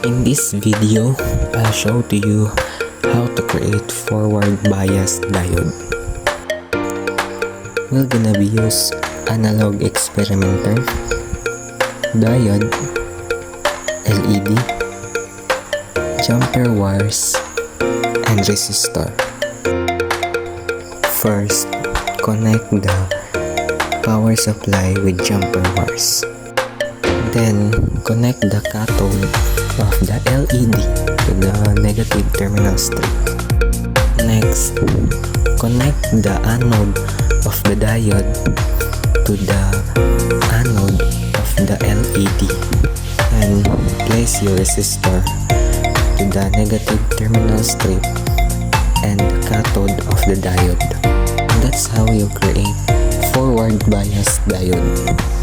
In this video, I'll show to you how to create forward bias diode. We're gonna be use analog experimenter, diode, LED, jumper wires, and resistor. First, connect the power supply with jumper wires. Then, connect the cathode of the LED to the negative terminal strip. Next, connect the anode of the diode to the anode of the LED and place your resistor to the negative terminal strip and the cathode of the diode. That's how you create forward bias diode.